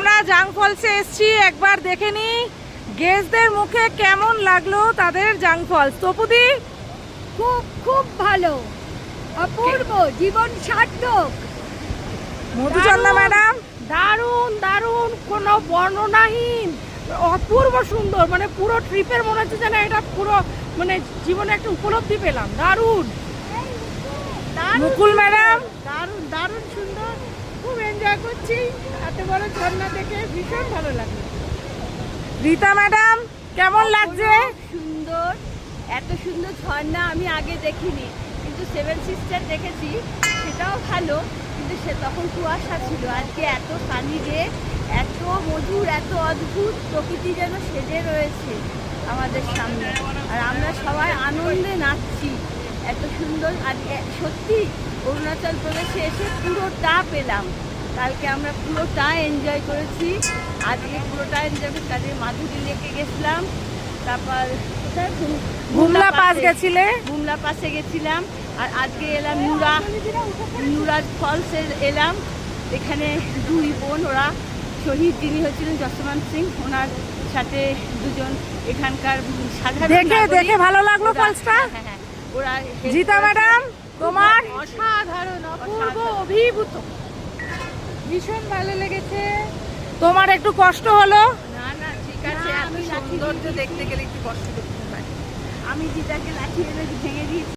আমরা জাং ফলসে এসেছি, একবার দেখে নি গেস্টদের মুখে কেমন লাগলো তাদের জাং ফলস। তপুদি খুব খুব ভালো, অপূর্ব, জীবন সার্থক। মধুচন্দ্রা ম্যাডাম দারুণ দারুণ, কোনো বর্ণনাহীন, অপূর্ব সুন্দর, মানে পুরো ট্রিপের মনে হচ্ছে যেন এটা পুরো মানে জীবনে একটা উপলব্ধি পেলাম। দারুণ মুকুল ম্যাডাম দারুণ দারুণ সুন্দর, খুব এনজয় করছি। এত বড় ঝর্ণা দেখে ভীষণ ভালো লাগলো। রীতা ম্যাডাম কেমন লাগছে? সুন্দর, এত সুন্দর ঝর্ণা আমি আগে দেখিনি, কিন্তু সেভেন সিস্টার দেখেছি, সেটাও ভালো, কিন্তু সে তখন কুয়াশা ছিল। আজকে এত সানি ডে, এত মধুর, এত অদ্ভুত, প্রকৃতি যেন সেজে রয়েছে আমাদের সামনে, আর আমরা সবাই আনন্দে নাচছি। এত সুন্দর আজকে সত্যি অরুণাচল প্রদেশে এসে পুরোটা পেলাম। কালকে আমরা পুরোটা এনজয় করেছি, আজকে পুরোটা এনজয় করেছি। কাজে মাধুরী লেকে গেছিলাম, তারপর বুমলা পাস গেছিলে? বুমলা পাসে গেছিলাম, আর আজকে এলাম নুরাজ ফলসে এলাম। এখানে দুই বোন, ওরা শহীদ যিনি হচ্ছিলেন যশমান সিং, ওনার সাথে দুজন এখানকার সাধারণ দেখে নাগরিক। ভালো লাগলো ফলসটা। হ্যাঁ, হ্যাঁ, ওরা জিতা ম্যাডাম তোমার? অসাধারণ, অপূর্ব, অভিভূত, ভীষণ ভালো লেগেছে। তোমার একটু কষ্ট হলো? না না, ঠিক আছে, না, এত আমি সৌন্দর্য দেখতে গেলে একটু কষ্ট করতে হয়। আমি জিতাকে লাঠি এনে ভেঙে দিয়েছি।